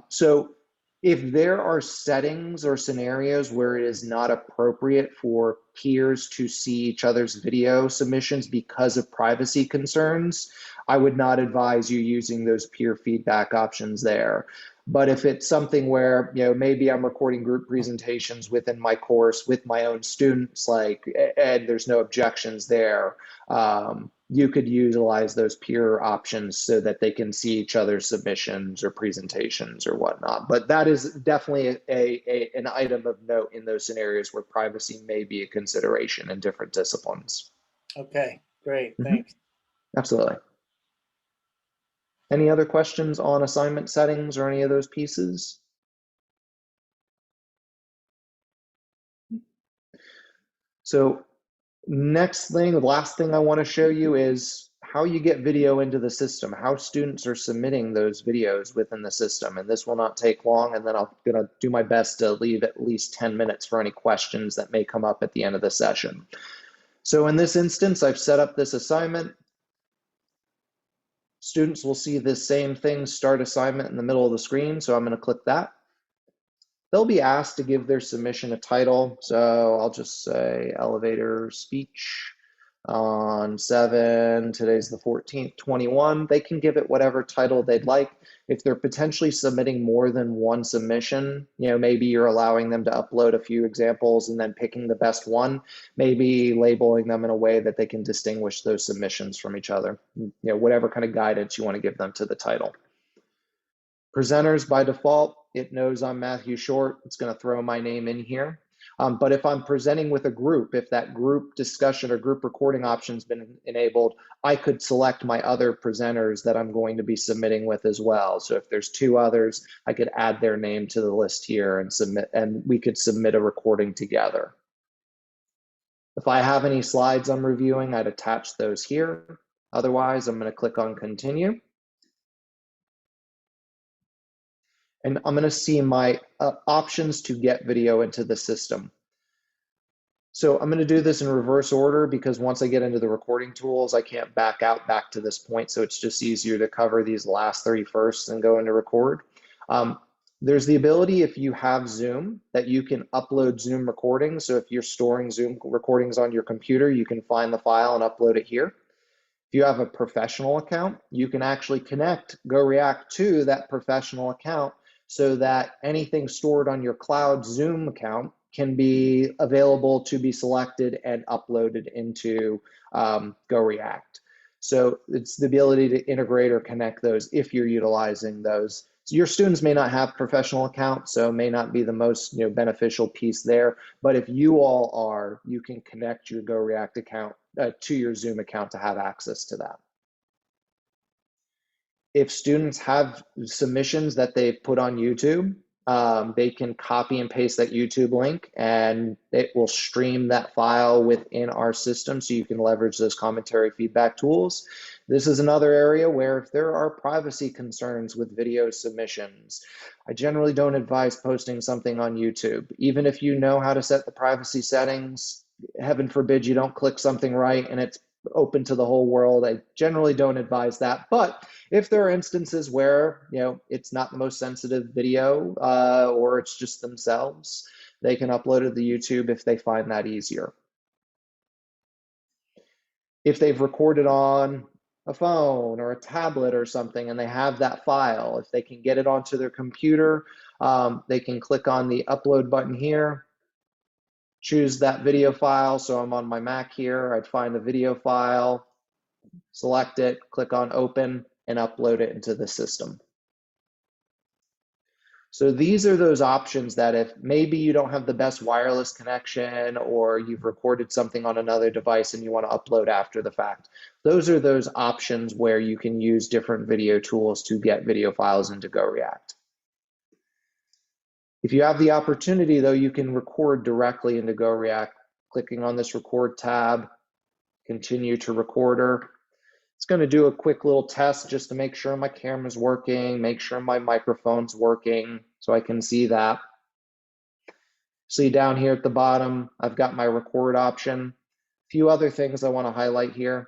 So if there are settings or scenarios where it is not appropriate for peers to see each other's video submissions because of privacy concerns, I would not advise you using those peer feedback options there. But if it's something where, maybe I'm recording group presentations within my course with my own students, and there's no objections there, you could utilize those peer options so that they can see each other's submissions or presentations or whatnot. But that is definitely an item of note in those scenarios where privacy may be a consideration in different disciplines. Okay, great, thanks. Absolutely. Any other questions on assignment settings or any of those pieces? So next thing, the last thing I want to show you is how you get video into the system, how students are submitting those videos within the system. And this will not take long, and then I'm going to do my best to leave at least 10 minutes for any questions that may come up at the end of the session. So in this instance, I've set up this assignment. Students will see this same thing, start assignment, in the middle of the screen. So I'm going to click that. They'll be asked to give their submission a title. So I'll just say elevator speech on 7, today's the 14th, 21. They can give it whatever title they'd like. If they're potentially submitting more than one submission, maybe you're allowing them to upload a few examples and then picking the best one, maybe labeling them in a way that they can distinguish those submissions from each other, whatever kind of guidance you want to give them to the title. Presenters, by default, it knows I'm Matthew Short. It's going to throw my name in here. But if I'm presenting with a group, if that group discussion or group recording option's been enabled, I could select my other presenters that I'm going to be submitting with as well. So if there's 2 others, I could add their name to the list here and submit, and we could submit a recording together. If I have any slides I'm reviewing, I'd attach those here. Otherwise, I'm going to click on continue. And I'm going to see my options to get video into the system. So I'm going to do this in reverse order because once I get into the recording tools, I can't back out back to this point. So it's just easier to cover these last 3 first and go into record. There's the ability, if you have Zoom, that you can upload Zoom recordings. So if you're storing Zoom recordings on your computer, you can find the file and upload it here. If you have a professional account, you can actually connect GoReact to that professional account so that anything stored on your cloud Zoom account can be available to be selected and uploaded into GoReact. So it's the ability to integrate or connect those if you're utilizing those. So your students may not have professional accounts, so it may not be the most beneficial piece there. But if you all are, you can connect your GoReact account to your Zoom account to have access to that. If students have submissions that they've put on YouTube, they can copy and paste that YouTube link and it will stream that file within our system so you can leverage those commentary feedback tools. This is another area where if there are privacy concerns with video submissions, I generally don't advise posting something on YouTube. Even if you know how to set the privacy settings, heaven forbid you don't click something right and it's open to the whole world. I generally don't advise that. But if there are instances where it's not the most sensitive video or it's just themselves, they can upload it to YouTube if they find that easier. If they've recorded on a phone or a tablet or something and they have that file, if they can get it onto their computer, they can click on the upload button here, choose that video file. So I'm on my Mac here, I'd find the video file, select it, click on open, and upload it into the system. So these are those options that if maybe you don't have the best wireless connection or you've recorded something on another device and you want to upload after the fact, those are those options where you can use different video tools to get video files into GoReact. If you have the opportunity though, you can record directly into GoReact, clicking on this record tab, continue to recorder. It's going to do a quick little test just to make sure my camera's working, make sure my microphone's working so I can see that. See down here at the bottom, I've got my record option. A few other things I want to highlight here.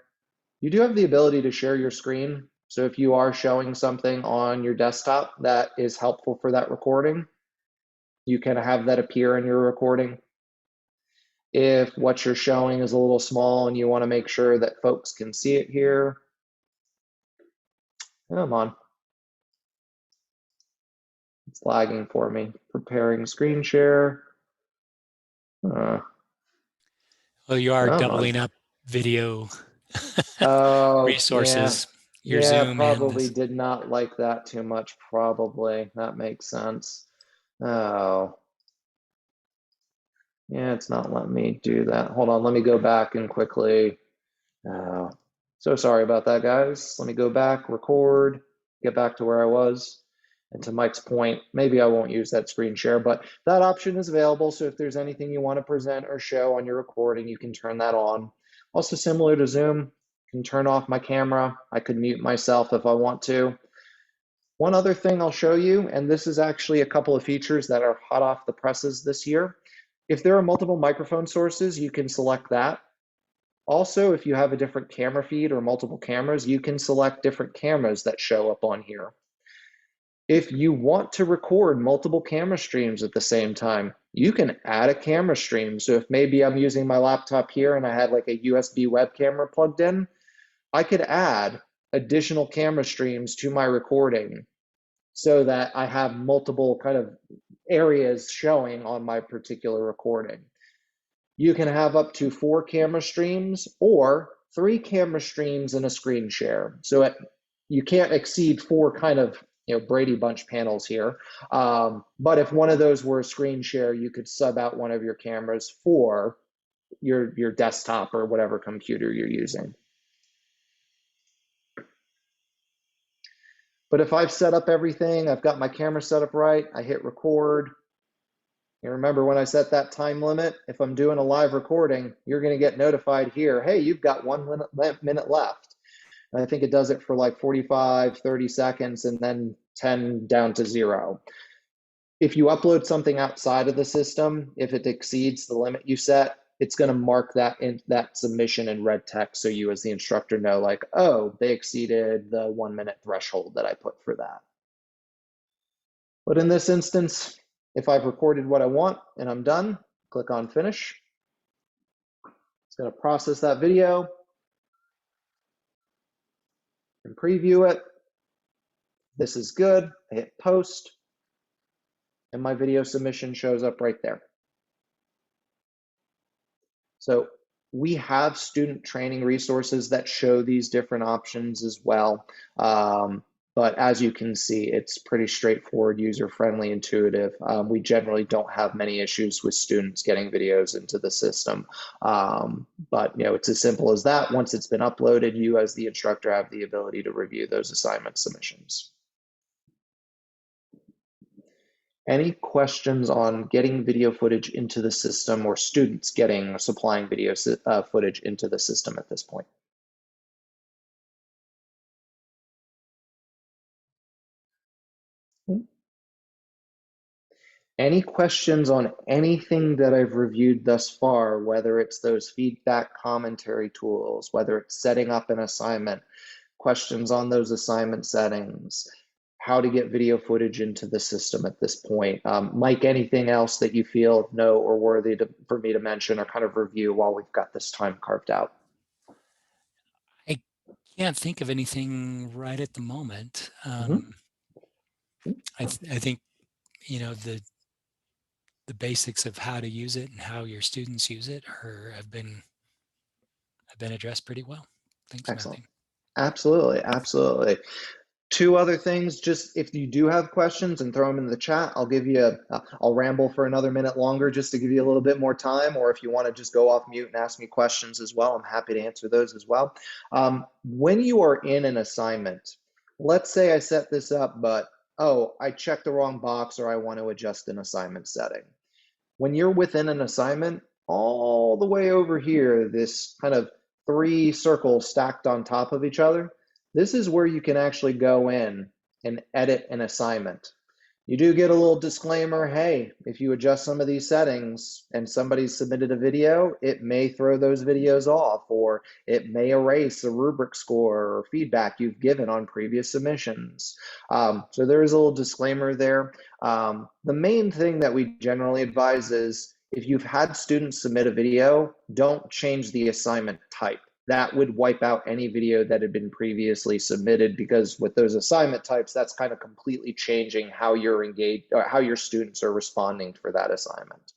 You do have the ability to share your screen. So if you are showing something on your desktop that is helpful for that recording, you can have that appear in your recording. If what you're showing is a little small and you want to make sure that folks can see it here, come on. It's lagging for me. Preparing screen share. Well, you are doubling up video resources. Your Zoom probably and this. did not like that too much, probably. That makes sense. Oh. Yeah, it's not letting me do that. Hold on, let me go back and quickly. Oh, So sorry about that, guys. Let me go back, record, get back to where I was. And to Mike's point, maybe I won't use that screen share, but that option is available. So if there's anything you want to present or show on your recording, you can turn that on. Also similar to Zoom, I can turn off my camera. I could mute myself if I want to. One other thing I'll show you, and this is actually a couple of features that are hot off the presses this year. If there are multiple microphone sources, you can select that. Also, if you have a different camera feed or multiple cameras, you can select different cameras that show up on here. If you want to record multiple camera streams at the same time, you can add a camera stream. So if maybe I'm using my laptop here and I had like a USB web camera plugged in, I could add additional camera streams to my recording so that I have multiple kind of areas showing on my particular recording. You can have up to 4 camera streams or 3 camera streams and a screen share. So you can't exceed 4 kind of Brady Bunch panels here. But if one of those were a screen share, you could sub out one of your cameras for your desktop or whatever computer you're using. But if I've set up everything, I've got my camera set up right, I hit record. And remember when I set that time limit, if I'm doing a live recording, you're going to get notified here, hey, you've got 1 minute left. And I think it does it for like 45, 30 seconds and then 10 down to 0. If you upload something outside of the system, if it exceeds the limit you set, it's going to mark that in that submission in red text so you as the instructor know like, oh, they exceeded the 1 minute threshold that I put for that. But in this instance, if I've recorded what I want and I'm done, click on finish. It's going to process that video and preview it. This is good. I hit post and my video submission shows up right there. So we have student training resources that show these different options as well. But as you can see, it's pretty straightforward, user-friendly, intuitive. We generally don't have many issues with students getting videos into the system. But it's as simple as that. Once it's been uploaded, you as the instructor have the ability to review those assignment submissions. Any questions on getting video footage into the system or students supplying video footage into the system at this point? Any questions on anything that I've reviewed thus far, whether it's those feedback commentary tools, whether it's setting up an assignment, questions on those assignment settings, how to get video footage into the system at this point? Mike, anything else that you feel know or worthy for me to mention or kind of review while we've got this time carved out? I can't think of anything right at the moment. I think the basics of how to use it and how your students use it have been addressed pretty well. Thanks, Excellent. Matthew. Absolutely, absolutely. 2 other things, just if you do have questions and throw them in the chat, I'll ramble for another minute longer just to give you a little bit more time, or if you want to just go off mute and ask me questions as well, I'm happy to answer those as well. When you are in an assignment, let's say I set this up, but I checked the wrong box or I want to adjust an assignment setting. When you're within an assignment, all the way over here, this kind of 3 circles stacked on top of each other, this is where you can actually go in and edit an assignment. You do get a little disclaimer, hey, if you adjust some of these settings and somebody's submitted a video, it may throw those videos off, or it may erase a rubric score or feedback you've given on previous submissions. So there is a little disclaimer there. The main thing that we generally advise is if you've had students submit a video, don't change the assignment type. That would wipe out any video that had been previously submitted, because with those assignment types, that's kind of completely changing how you're engaged or how your students are responding for that assignment.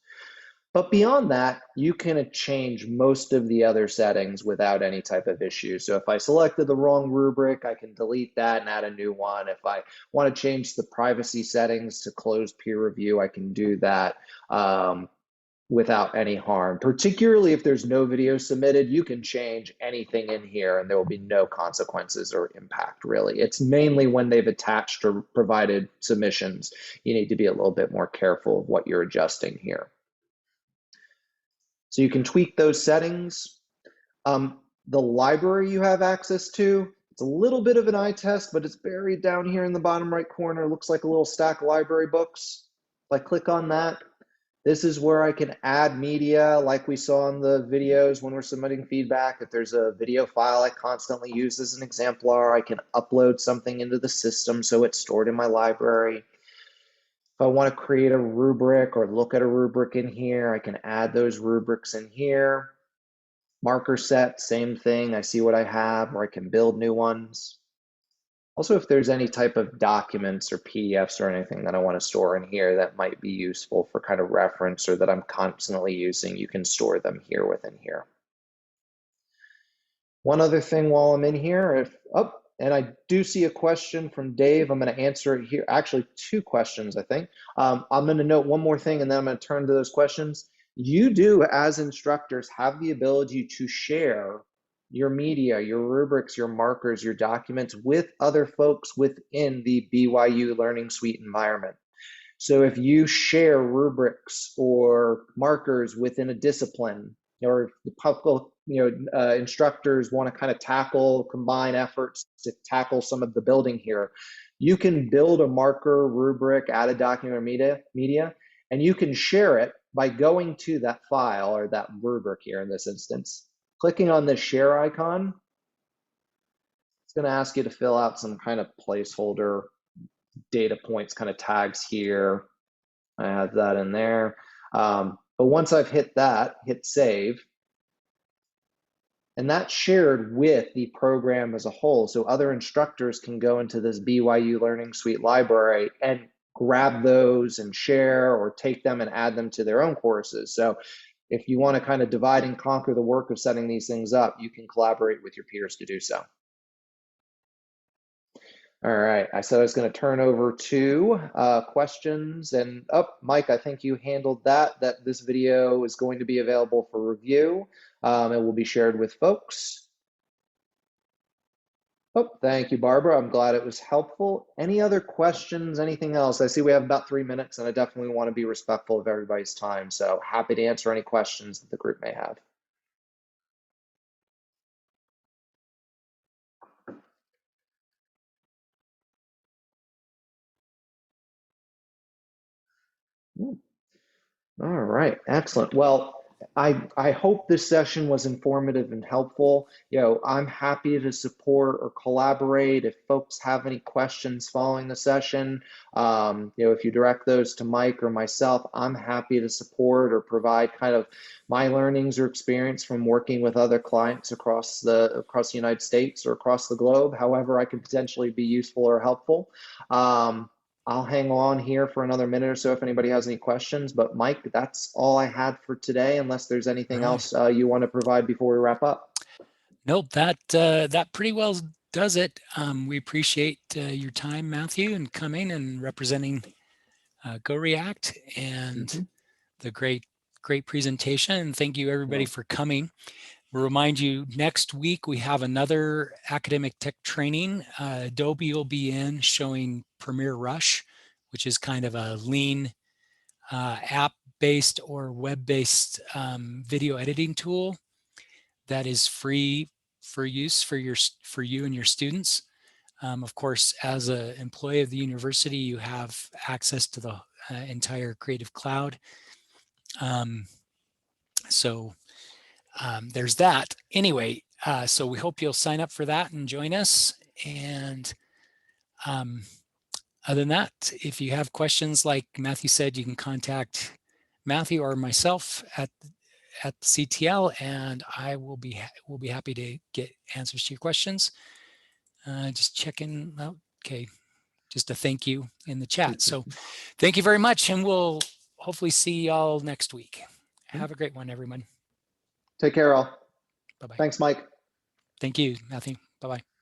But beyond that, you can change most of the other settings without any type of issue. So if I selected the wrong rubric, I can delete that and add a new one. If I want to change the privacy settings to closed peer review, I can do that. without any harm. Particularly if there's no video submitted, you can change anything in here and there will be no consequences or impact, really. It's mainly when they've attached or provided submissions, you need to be a little bit more careful of what you're adjusting here. So you can tweak those settings. The library you have access to, it's a little bit of an eye test, but it's buried down here in the bottom right corner. It looks like a little stack of library books. If I click on that, this is where I can add media like we saw in the videos when we're submitting feedback. If there's a video file I constantly use as an exemplar, I can upload something into the system so it's stored in my library. If I want to create a rubric or look at a rubric in here, I can add those rubrics in here. Marker set, same thing. I see what I have, or I can build new ones. Also, if there's any type of documents or PDFs or anything that I want to store in here that might be useful for kind of reference or that I'm constantly using, you can store them here within here. One other thing while I'm in here, and I do see a question from Dave. I'm going to answer it here. Actually, two questions, I think. I'm going to note one more thing, and then I'm going to turn to those questions. You do, as instructors, have the ability to share your media, your rubrics, your markers, your documents with other folks within the BYU Learning Suite environment. So if you share rubrics or markers within a discipline, or the public, instructors want to kind of combine efforts to tackle some of the building here, you can build a marker, rubric, add a document or media, and you can share it by going to that file or that rubric here in this instance. Clicking on the share icon, it's going to ask you to fill out some kind of placeholder data points, kind of tags here. I have that in there. But once I've hit that, hit save, and that's shared with the program as a whole. So other instructors can go into this BYU Learning Suite library and grab those and share or take them and add them to their own courses. So if you want to kind of divide and conquer the work of setting these things up, you can collaborate with your peers to do so. All right, I said I was going to turn over to questions, and Mike, I think you handled that this video is going to be available for review. It will be shared with folks. Thank you, Barbara. I'm glad it was helpful. Any other questions, anything else? I see we have about 3 minutes, and I definitely want to be respectful of everybody's time, so happy to answer any questions that the group may have. All right, excellent. Well, I hope this session was informative and helpful. I'm happy to support or collaborate if folks have any questions following the session. If you direct those to Mike or myself, I'm happy to support or provide kind of my learnings or experience from working with other clients across the United States or across the globe. However, I could potentially be useful or helpful. I'll hang on here for another minute or so if anybody has any questions, but Mike, that's all I had for today, unless there's anything else you want to provide before we wrap up. Nope, that pretty well does it. We appreciate your time, Matthew, and coming and representing GoReact and the great presentation. And thank you everybody for coming. We'll remind you, next week we have another academic tech training. Adobe will be in showing Premiere Rush, which is kind of a lean app-based or web-based video editing tool that is free for use for you and your students. Of course, as an employee of the university, you have access to the entire Creative Cloud. There's that. Anyway, so we hope you'll sign up for that and join us. And other than that, if you have questions, like Matthew said, you can contact Matthew or myself at CTL, and I will be happy to get answers to your questions. Just checking out. Okay, just a thank you in the chat. So thank you very much, and we'll hopefully see y'all next week. Have a great one, everyone. Take care, all. Bye-bye. Thanks, Mike. Thank you, Matthew. Bye-bye.